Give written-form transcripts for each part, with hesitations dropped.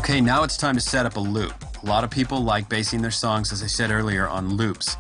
Okay, now it's time to set up a loop. A lot of people like basing their songs, as I said earlier, on loops.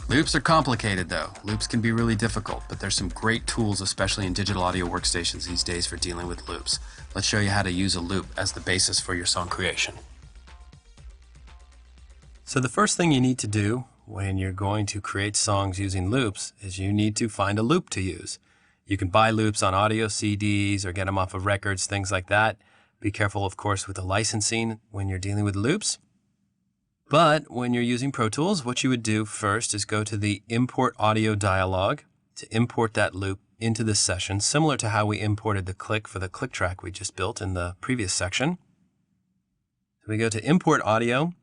Loops are complicated though. Loops can be really difficult, but there's some great tools, especially in digital audio workstations these days, for dealing with loops. Let's show you how to use a loop as the basis for your song creation. So the first thing you need to do when you're going to create songs using loops is you need to find a loop to use. You can buy loops on audio CDs or get them off of records, things like that. Be careful, of course, with the licensing when you're dealing with loops. But when you're using Pro Tools, what you would do first is go to the Import Audio dialog to import that loop into this session, similar to how we imported the click for the click track we just built in the previous section. So we go to Import Audio,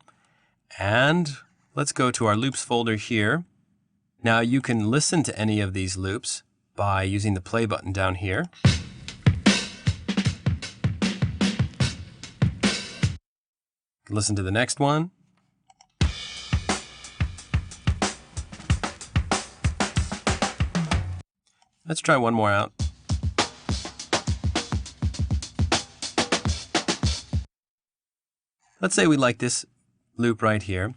and let's go to our loops folder here. Now you can listen to any of these loops by using the play button down here. Listen to the next one. Let's try one more out. Let's say we like this loop right here.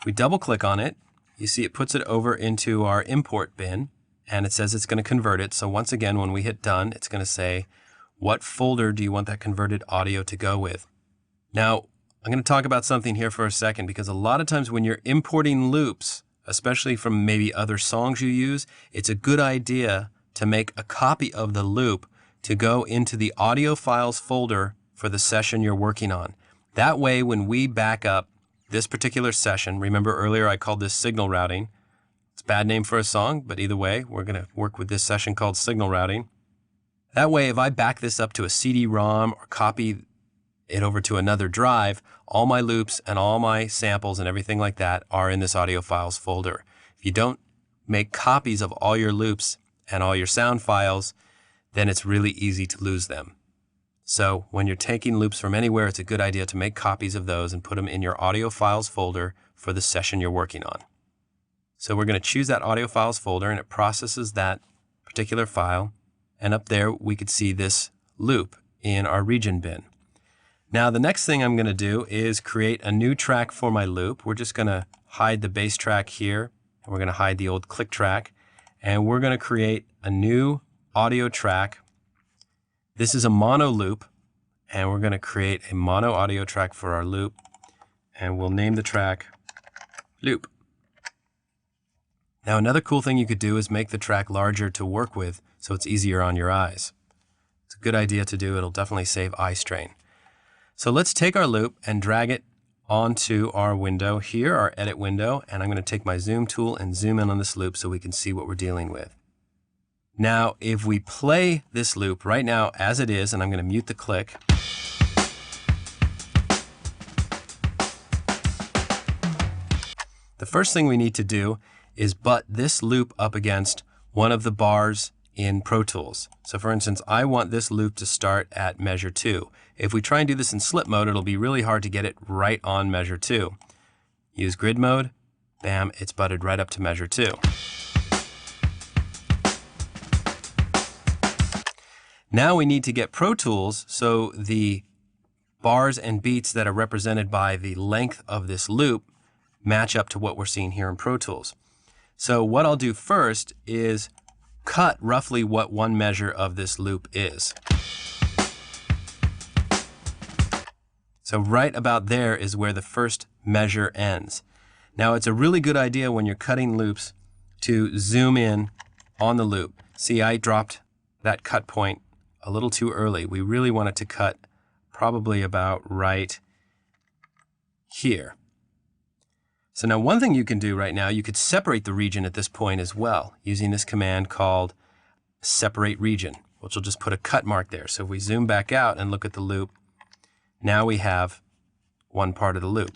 We double click on it. You see it puts it over into our import bin, and it says it's going to convert it. So once again, when we hit done, it's going to say, what folder do you want that converted audio to go with? Now, I'm going to talk about something here for a second, because a lot of times when you're importing loops, especially from maybe other songs you use, it's a good idea to make a copy of the loop to go into the audio files folder for the session you're working on. That way, when we back up this particular session, remember earlier I called this signal routing. It's a bad name for a song, but either way, we're going to work with this session called signal routing. That way, if I back this up to a CD-ROM or copy it over to another drive, all my loops and all my samples and everything like that are in this audio files folder. If you don't make copies of all your loops and all your sound files, then it's really easy to lose them. So when you're taking loops from anywhere, it's a good idea to make copies of those and put them in your audio files folder for the session you're working on. So we're going to choose that audio files folder, and it processes that particular file. And up there, we could see this loop in our region bin. Now, the next thing I'm going to do is create a new track for my loop. We're just going to hide the bass track here, and we're going to hide the old click track, and we're going to create a new audio track. This is a mono loop, and we're going to create a mono audio track for our loop, and we'll name the track Loop. Now, another cool thing you could do is make the track larger to work with so it's easier on your eyes. It's a good idea to do. It'll definitely save eye strain. So let's take our loop and drag it onto our window here, our edit window, and I'm going to take my zoom tool and zoom in on this loop so we can see what we're dealing with. Now, if we play this loop right now as it is, and I'm going to mute the click, the first thing we need to do is butt this loop up against one of the bars in Pro Tools. So for instance, I want this loop to start at measure 2. If we try and do this in slip mode, it'll be really hard to get it right on measure 2. Use grid mode, bam, it's butted right up to measure 2. Now we need to get Pro Tools so the bars and beats that are represented by the length of this loop match up to what we're seeing here in Pro Tools. So what I'll do first is cut roughly what one measure of this loop is. So right about there is where the first measure ends. Now it's a really good idea when you're cutting loops to zoom in on the loop. See, I dropped that cut point a little too early. We really want it to cut probably about right here. So now one thing you can do right now, you could separate the region at this point as well using this command called separate region, which will just put a cut mark there. So if we zoom back out and look at the loop, now we have one part of the loop.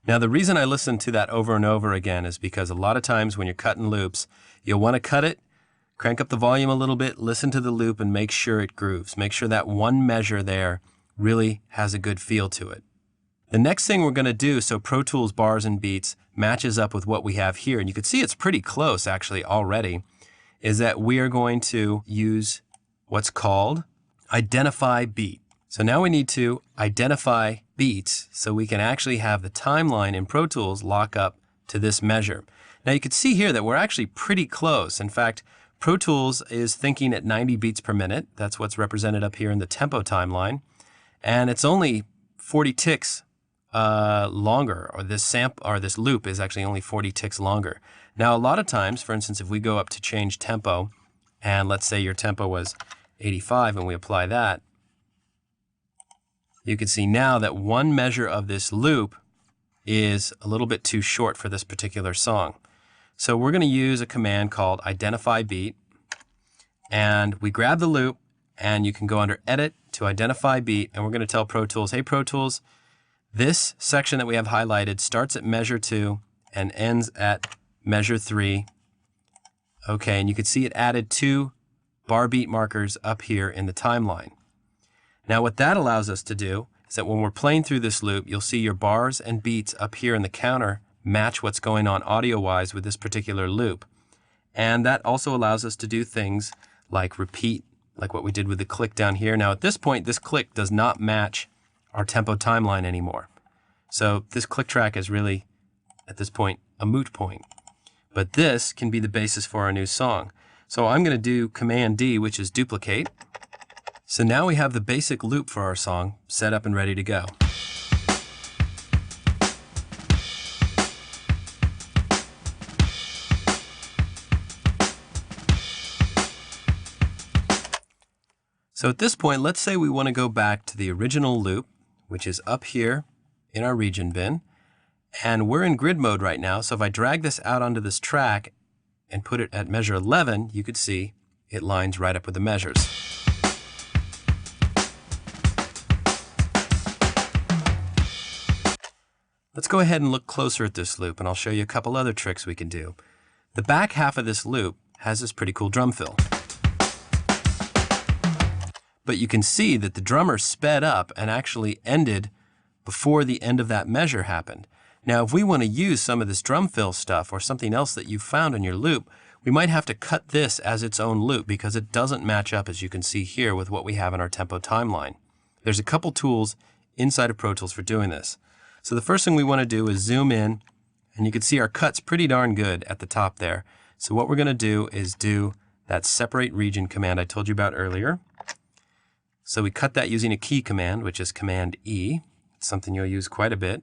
Now the reason I listen to that over and over again is because a lot of times when you're cutting loops, you'll want to cut it, crank up the volume a little bit, listen to the loop, and make sure it grooves. Make sure that one measure there really has a good feel to it. The next thing we're going to do, so Pro Tools bars and beats matches up with what we have here, and you can see it's pretty close actually already, is that we are going to use what's called identify beat. So now we need to identify beats so we can actually have the timeline in Pro Tools lock up to this measure. Now you can see here that we're actually pretty close. In fact, Pro Tools is thinking at 90 beats per minute. That's what's represented up here in the tempo timeline. And it's only 40 ticks longer, or this loop is actually only 40 ticks longer. Now a lot of times, for instance, if we go up to change tempo, and let's say your tempo was 85 and we apply that, you can see now that one measure of this loop is a little bit too short for this particular song. So we're going to use a command called identify beat, and we grab the loop, and you can go under edit to identify beat, and we're going to tell Pro Tools, hey Pro Tools, this section that we have highlighted starts at measure 2 and ends at measure 3. Okay, and you can see it added 2 bar beat markers up here in the timeline. Now what that allows us to do is that when we're playing through this loop, you'll see your bars and beats up here in the counter match what's going on audio-wise with this particular loop. And that also allows us to do things like repeat, like what we did with the click down here. Now at this point, this click does not match our tempo timeline anymore. So this click track is really, at this point, a moot point. But this can be the basis for our new song. So I'm going to do Command D, which is duplicate. So now we have the basic loop for our song set up and ready to go. So at this point, let's say we want to go back to the original loop, which is up here in our region bin. And we're in grid mode right now, so if I drag this out onto this track and put it at measure 11, you could see it lines right up with the measures. Let's go ahead and look closer at this loop, and I'll show you a couple other tricks we can do. The back half of this loop has this pretty cool drum fill. But you can see that the drummer sped up and actually ended before the end of that measure happened. Now, if we want to use some of this drum fill stuff or something else that you found in your loop, we might have to cut this as its own loop because it doesn't match up, as you can see here, with what we have in our tempo timeline. There's a couple tools inside of Pro Tools for doing this. So the first thing we want to do is zoom in, and you can see our cut's pretty darn good at the top there. So what we're going to do is do that separate region command I told you about earlier. So we cut that using a key command, which is Command E. It's something you'll use quite a bit.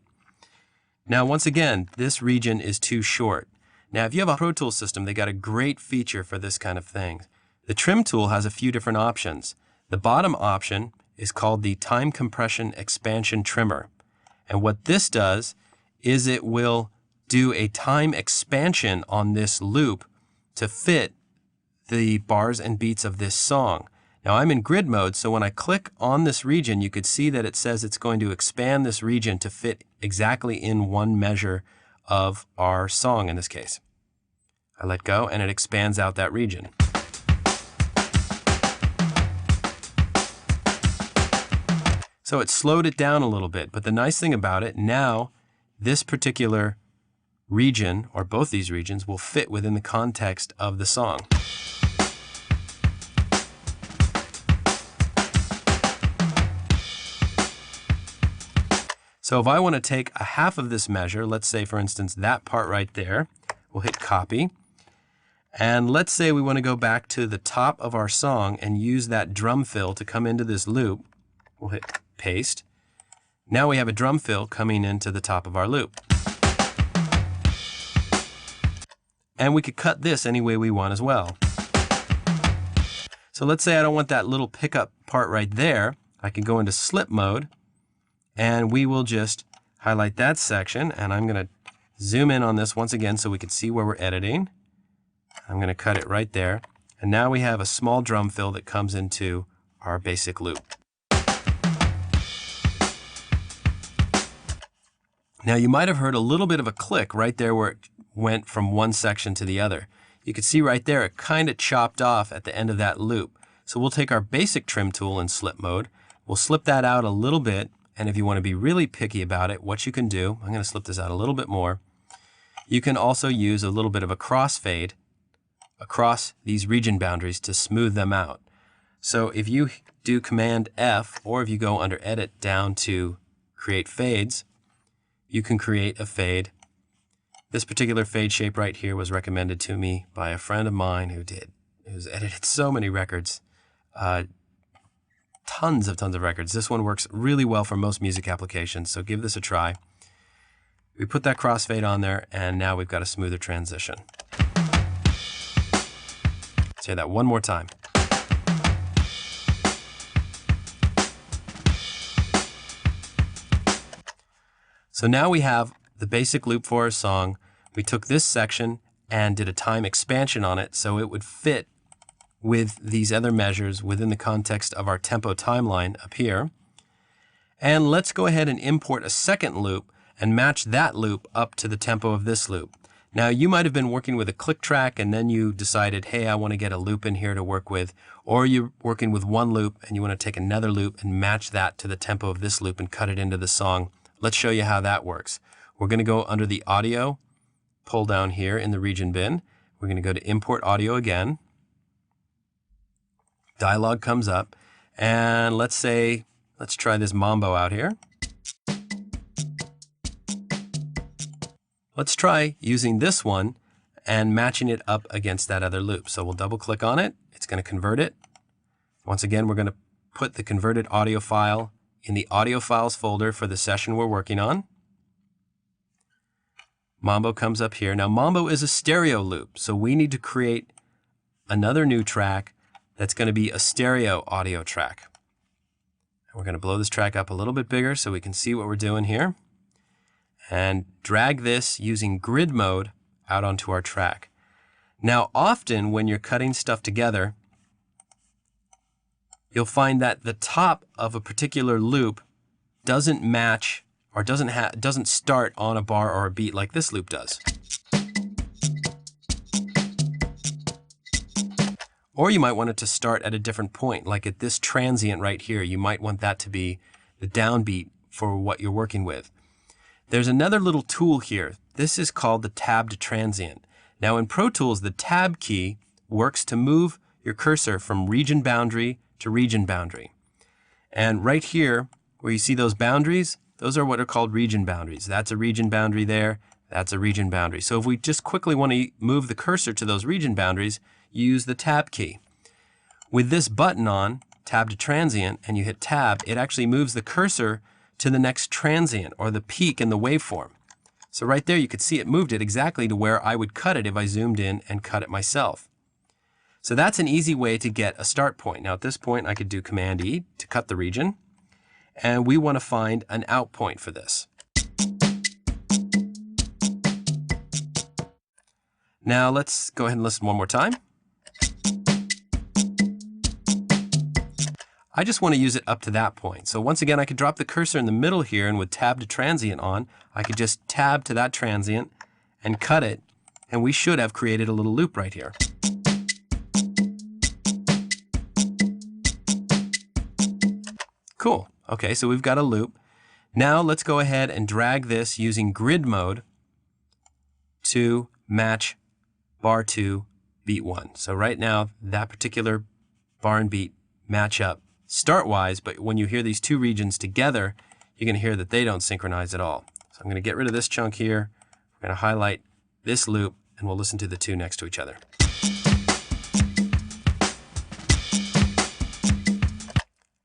Now, once again, this region is too short. Now, if you have a Pro Tools system, they got a great feature for this kind of thing. The trim tool has a few different options. The bottom option is called the Time Compression Expansion Trimmer. And what this does is it will do a time expansion on this loop to fit the bars and beats of this song. Now I'm in grid mode, so when I click on this region, you could see that it says it's going to expand this region to fit exactly in one measure of our song in this case. I let go and it expands out that region. So it slowed it down a little bit, but the nice thing about it, now this particular region, or both these regions, will fit within the context of the song. So if I want to take a half of this measure, let's say for instance that part right there, we'll hit copy. And let's say we want to go back to the top of our song and use that drum fill to come into this loop. We'll hit paste. Now we have a drum fill coming into the top of our loop. And we could cut this any way we want as well. So let's say I don't want that little pickup part right there. I can go into slip mode. And we will just highlight that section, and I'm going to zoom in on this once again so we can see where we're editing. I'm going to cut it right there. And now we have a small drum fill that comes into our basic loop. Now you might have heard a little bit of a click right there where it went from one section to the other. You can see right there it kind of chopped off at the end of that loop. So we'll take our basic trim tool in slip mode. We'll slip that out a little bit, And if you want to be really picky about it, what you can do, I'm going to slip this out a little bit more. You can also use a little bit of a crossfade across these region boundaries to smooth them out. So if you do Command F, or if you go under Edit down to Create Fades, you can create a fade. This particular fade shape right here was recommended to me by a friend of mine who's edited so many records. Tons of records. This one works really well for most music applications, so give this a try. We put that crossfade on there, and now we've got a smoother transition. Say that one more time. So now we have the basic loop for our song. We took this section and did a time expansion on it so it would fit with these other measures within the context of our tempo timeline up here. And let's go ahead and import a second loop and match that loop up to the tempo of this loop. Now you might have been working with a click track and then you decided, hey, I want to get a loop in here to work with, or you're working with one loop and you want to take another loop and match that to the tempo of this loop and cut it into the song. Let's show you how that works. We're going to go under the audio, pull down here in the region bin. We're going to go to import audio again. Dialog comes up, and let's try this mambo out here. Let's try using this one and matching it up against that other loop. So we'll double click on it. It's going to convert it. Once again, we're going to put the converted audio file in the audio files folder for the session we're working on. Mambo comes up here. Now Mambo is a stereo loop, so we need to create another new track that's going to be a stereo audio track. We're going to blow this track up a little bit bigger so we can see what we're doing here. And drag this using grid mode out onto our track. Now often when you're cutting stuff together, you'll find that the top of a particular loop doesn't match or doesn't start on a bar or a beat like this loop does. Or you might want it to start at a different point, like at this transient right here. You might want that to be the downbeat for what you're working with. There's another little tool here. This is called the tabbed transient. Now in Pro Tools, the tab key works to move your cursor from region boundary to region boundary. And right here, where you see those boundaries, those are what are called region boundaries. That's a region boundary there, that's a region boundary. So if we just quickly want to move the cursor to those region boundaries, you use the tab key. With this button on, tab to transient, and you hit tab, it actually moves the cursor to the next transient or the peak in the waveform. So right there you could see it moved it exactly to where I would cut it if I zoomed in and cut it myself. So that's an easy way to get a start point. Now at this point I could do Command E to cut the region, and we want to find an out point for this. Now let's go ahead and listen one more time. I just want to use it up to that point. So once again, I could drop the cursor in the middle here, and with tab to transient on, I could just tab to that transient and cut it, and we should have created a little loop right here. Cool. Okay, so we've got a loop. Now let's go ahead and drag this using grid mode to match bar 2, beat 1. So right now, that particular bar and beat match up start-wise, but when you hear these two regions together, you're going to hear that they don't synchronize at all. So I'm going to get rid of this chunk here. We're going to highlight this loop, and we'll listen to the two next to each other.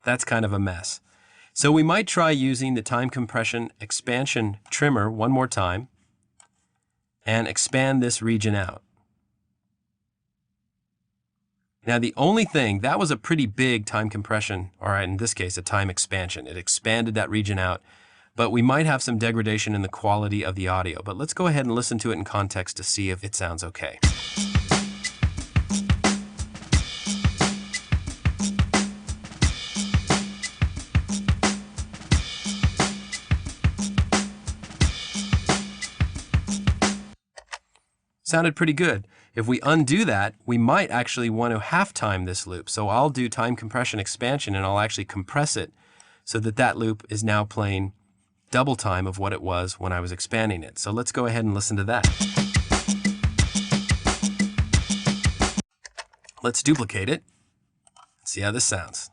That's kind of a mess. So we might try using the time compression expansion trimmer one more time and expand this region out. Now the only thing, that was a pretty big time compression, or in this case a time expansion. It expanded that region out, but we might have some degradation in the quality of the audio. But let's go ahead and listen to it in context to see if it sounds okay. Sounded pretty good. If we undo that, we might actually want to half time this loop. So I'll do time compression expansion and I'll actually compress it so that that loop is now playing double time of what it was when I was expanding it. So let's go ahead and listen to that. Let's duplicate it and see how this sounds.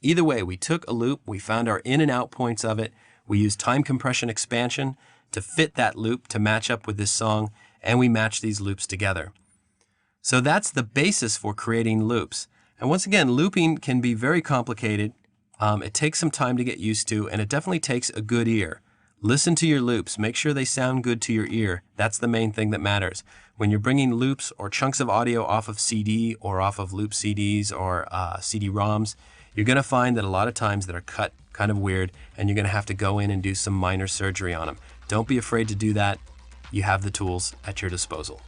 Either way, we took a loop, we found our in and out points of it, we used time compression expansion to fit that loop to match up with this song, and we matched these loops together. So that's the basis for creating loops. And once again, looping can be very complicated. It takes some time to get used to, and it definitely takes a good ear. Listen to your loops. Make sure they sound good to your ear. That's the main thing that matters. When you're bringing loops or chunks of audio off of CD or off of loop CDs or CD-ROMs, you're going to find that a lot of times that are cut kind of weird, and you're going to have to go in and do some minor surgery on them. Don't be afraid to do that. You have the tools at your disposal.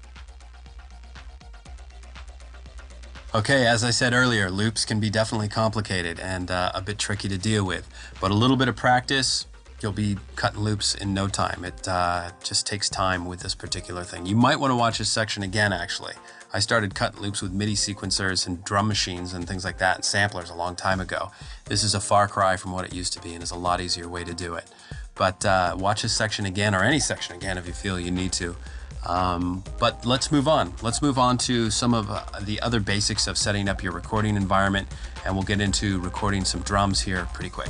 Okay, as I said earlier, loops can be definitely complicated and a bit tricky to deal with, but a little bit of practice, you'll be cutting loops in no time. It just takes time with this particular thing. You might want to watch this section again, actually. I started cutting loops with MIDI sequencers and drum machines and things like that and samplers a long time ago. This is a far cry from what it used to be and is a lot easier way to do it. But watch this section again, or any section again if you feel you need to. But let's move on. Let's move on to some of the other basics of setting up your recording environment, and we'll get into recording some drums here pretty quick.